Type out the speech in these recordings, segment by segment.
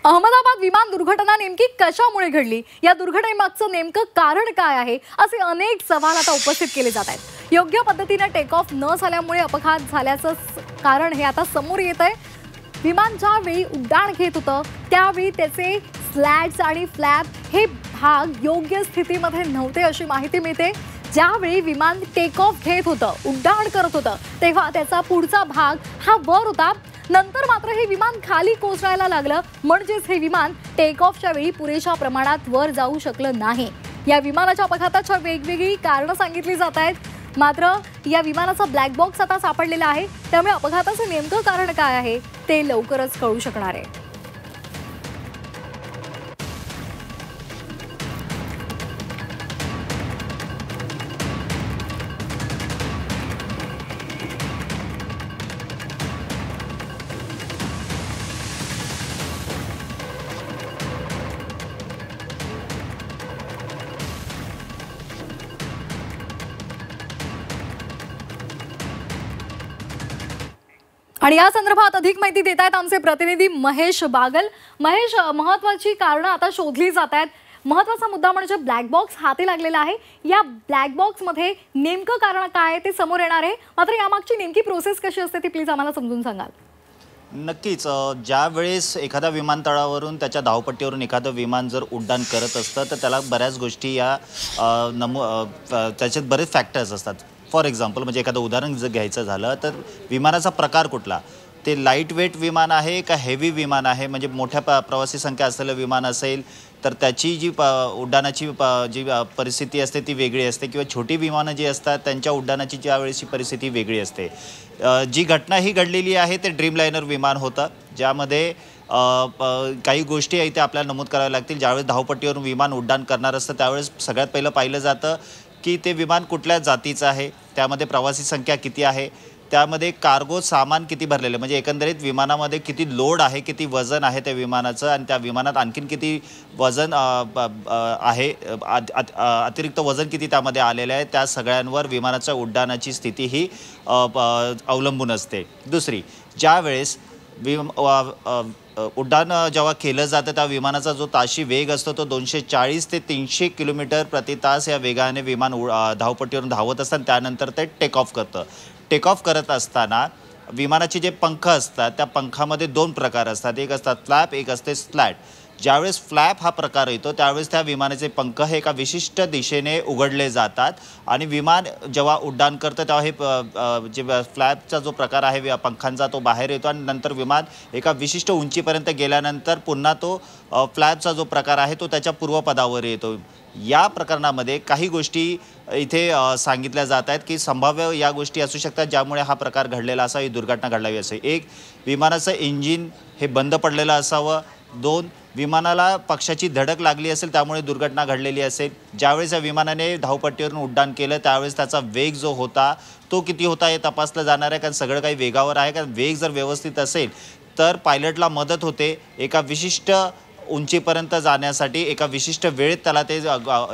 अहमदाबाद विमान दुर्घटना नेमकी कशामुळे घडली, या दुर्घटनेमागचं नेमकं कारण काय आहे, असे अनेक सवाल आता उपस्थित केले जात आहेत। योग्य पद्धतीने टेक ऑफ न झाल्यामुळे अपघात झाल्याचं कारण हे आता समोर येत आहे। विमान ज्यावेळी उड्डाण घेत होतं त्यावेळी त्याचे स्लॅट्स आणि फ्लॅप हे भाग योग्य स्थितीमध्ये नव्हते अशी माहिती मिळते। ज्यावेळी विमान टेक ऑफ घेत होतं, उड्डाण करत होतं, तेव्हा त्याचा पुढचा भाग हा वर होता। नंतर मात्र हे विमान खाली कोसळायला लागलं, म्हणजेच हे विमान टेक ऑफच्या वेळी पुरेशा प्रमाणात वर जाऊ शकलं नाही। या विमानाच्या अपघाताच्या वेगवेगळी कारणं सांगितली जात आहेत, मात्र या विमानाचा ब्लॅक बॉक्स आता सापडलेला आहे, त्यामुळे अपघाताचं नेमकं कारण काय आहे ते लवकरच कळू शकणार आहे। आणि या संदर्भात अधिक माहिती देत आहेत आमचे प्रतिनिधी महेश बागल। महेश, महत्त्वाची कारणं आता शोधली जात आहेत। महत्त्वाचा मुद्दा म्हणजे ब्लॅक बॉक्स हाती लागलेला आहे। या ब्लॅक बॉक्समध्ये नेमकं कारण काय ते समोर येणार आहे, मात्र यामागची नेमकी प्रोसेस कशी असते ती प्लीज आम्हाला समजून सांगाल। नक्कीच, ज्या वेळेस एखाद्या विमानतळावरून त्याच्या धावपट्टीवरून एखादं विमान जर उड्डाण करत असतं तर त्याला बऱ्याच गोष्टी या त्याच्यात बरेच फॅक्टर्स असतात। फॉर एक्झाम्पल म्हणजे एखादं उदाहरण जर घ्यायचं झालं तर विमानाचा प्रकार कुठला, ते लाईट वेट विमान आहे का हेवी विमान आहे, म्हणजे मोठ्या प्रवासी संख्या असलेलं विमान असेल तर त्याची जी उड्डाणाची जी परिस्थिती असते ती वेगळी असते, किंवा छोटी विमानं जी असतात त्यांच्या उड्डाणाची ज्यावेळेसची परिस्थिती वेगळी असते। जी घटना ही घडलेली आहे ते ड्रीमलाइनर विमान होतं, ज्यामध्ये काही गोष्टी इथे आपल्याला नमूद कराव्या लागतील। ज्यावेळेस धावपट्टीवरून विमान उड्डाण करणार असतं त्यावेळेस सगळ्यात पहिलं पाहिलं जातं की ते विमान कुठल्या जातीचं आहे, त्यामध्ये प्रवासी संख्या किती आहे, त्यामध्ये कार्गो सामान किती भरलेलं, म्हणजे एकंदरीत विमानामध्ये किती लोड आहे, किती वजन आहे त्या विमानाचं, आणि त्या विमानात आणखीन किती वजन आहे, अतिरिक्त वजन किती त्यामध्ये आलेलं आहे, त्या सगळ्यांवर विमानाच्या उड्डाणाची स्थिती ही अवलंबून असते। दुसरी, ज्यावेळेस उड्डाण जेव्हा केलं जातं त्या विमानाचा जो ताशी वेग असतो तो 240 ते 300 किलोमीटर प्रति तास या वेगाने विमान धावपट्टीवरून धावत असतं, त्यानंतर ते टेक ऑफ करतं। टेक ऑफ करत असताना विमानाचे जे पंख असतात त्या पंखामध्ये दोन प्रकार असतात, एक असतात फ्लॅप, एक असते स्लॅट। ज्यावेळेस फ्लॅप हा प्रकार येतो त्यावेळेस त्या विमानाचे पंख हे एका विशिष्ट दिशेने उघडले जातात आणि विमान जेव्हा उड्डाण करतं तेव्हा हे जे फ्लॅपचा जो प्रकार आहे पंखांचा तो बाहेर येतो आणि नंतर विमान एका विशिष्ट उंचीपर्यंत गेल्यानंतर पुन्हा तो फ्लॅपचा जो प्रकार आहे तो त्याच्या पूर्वपदावर येतो। या प्रकरणामध्ये काही गोष्टी इथे सांगितल्या जात आहेत की संभाव्य या गोष्टी असू शकतात ज्यामुळे हा प्रकार घडलेला असा, ही दुर्घटना घडलावी असे। एक, विमानाचं इंजिन हे बंद पडलेलं असावं। दोन, विमानाला पक्षाची धडक लागली असेल त्यामुळे दुर्घटना घडलेली असेल। ज्यावेळेस या विमानाने धावपट्टीवरून उड्डाण केलं त्यावेळेस त्याचा वेग जो होता तो किती होता हे तपासलं जाणार आहे, कारण सगळं काही वेगावर आहे। कारण वेग जर व्यवस्थित असेल तर पायलटला मदत होते एका विशिष्ट उंचीपर्यंत जाण्यासाठी, एका विशिष्ट वेळेत त्याला ते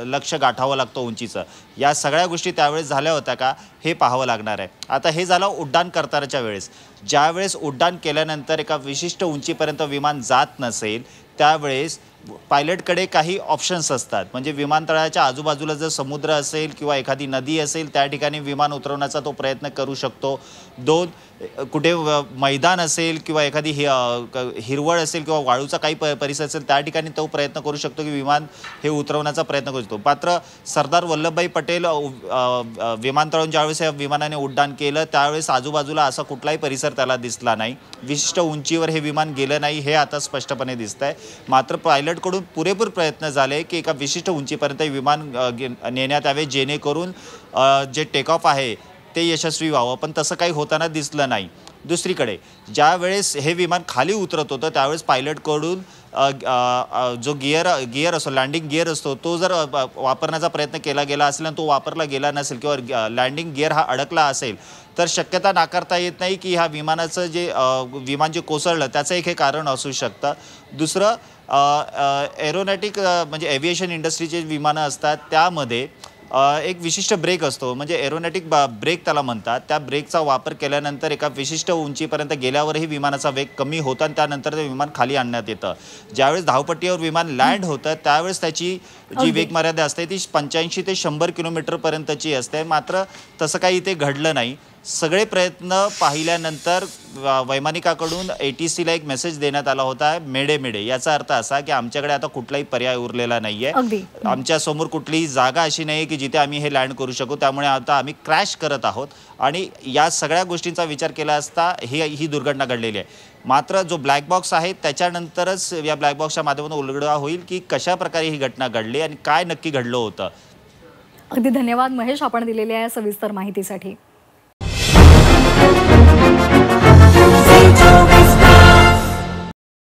लक्ष्य गाठावं लागतं उंचीचं। या सगळ्या गोष्टी त्यावेळेस झाल्या होत्या का हे पाहावं लागणार आहे। आता हे झालं उड्डाण करतानाच्या वेळेस। ज्यावेळेस उड्डाण केल्यानंतर एका विशिष्ट उंचीपर्यंत विमान जात नसेल त्यावेळेस पायलटकडे काही ऑप्शन्स असतात, म्हणजे विमानतळाच्या आजूबाजूला जर समुद्र असेल किंवा एखादी नदी असेल त्या ठिकाणी विमान उतरवण्याचा तो प्रयत्न करू शकतो। दोन, कुठे मैदान असेल किंवा एखादी हिरवळ असेल किंवा वाळूचा काही परिसर असेल त्या ठिकाणी तो प्रयत्न करू शकतो की विमान हे उतरवण्याचा प्रयत्न करू शकतो। मात्र सरदार वल्लभभाई पटेल विमानतळावरून ज्यावेळेस या विमानाने उड्डाण केलं त्यावेळेस आजूबाजूला असा कुठलाही परिसर त्याला दिसला नाही, विशिष्ट उंचीवर हे विमान गेलं नाही हे आता स्पष्टपणे दिसतंय। मात्र पायलटकडून पुरेपूर प्रयत्न झाले की एका विशिष्ट उंचीपर्यंत विमान नेण्यात यावे जेणेकरून जे टेक ऑफ आहे ते यशस्वी व्हावं, पण तसं काही होताना दिसलं नाही। दुसरीकडे ज्यावेळेस हे विमान खाली उतरत होतं त्यावेळेस पायलटकडून जो गिअर असतो, लँडिंग गिअर असतो, तो जर वापरण्याचा प्रयत्न केला गेला असेल आणि तो वापरला गेला नसेल किंवा लँडिंग गिअर हा अडकला असेल तर शक्यता नाकारता येत नाही की ह्या विमानाचं जे विमान जे कोसळलं त्याचं एक हे कारण असू शकतं। दुसरं, एरोनॉटिक म्हणजे एव्हिएशन इंडस्ट्रीचे विमानं असतात त्यामध्ये एक विशिष्ट ब्रेक असतो, म्हणजे एरोनॉटिक ब्रेक त्याला म्हणतात. त्या ब्रेकचा वापर केल्यानंतर एका विशिष्ट उंचीपर्यंत गेल्यावरही विमानाचा वेग कमी होतो आणि त्यानंतर ते विमान खाली आणण्यात येतं. ज्यावेळेस धावपट्टीवर विमान लँड होतं त्यावेळेस त्याची जी वेग मर्यादा असते ती 85 ते 100 किलोमीटरपर्यंतची असते. मात्र तसं काही इथे घडलं नाही. सगळे प्रयत्न पाहिल्यानंतर वैमानिकाकडून ATCला एक मेसेज देण्यात आला होता, मेडे मेडे. याचा अर्थ असा की आमच्याकडे आता कुठलाही पर्याय उरलेला नाहीये, आमच्या समोर कुठलीही जागा अशी नाही की जिथे आम्ही हे लँड करू शकू, त्यामुळे आता आम्ही क्रॅश करत आहोत. आणि या सगळ्या गोष्टींचा विचार केला असता ही दुर्घटना घडलेली आहे. मात्र जो ब्लॅक बॉक्स आहे त्याच्यानंतरच या ब्लॅक बॉक्सच्या माध्यमातून उलगडा होईल की कशा प्रकारे ही घटना घडली आणि काय नक्की घडलं होतं. अगदी धन्यवाद महेश, आपण दिलेल्या या सविस्तर माहितीसाठी.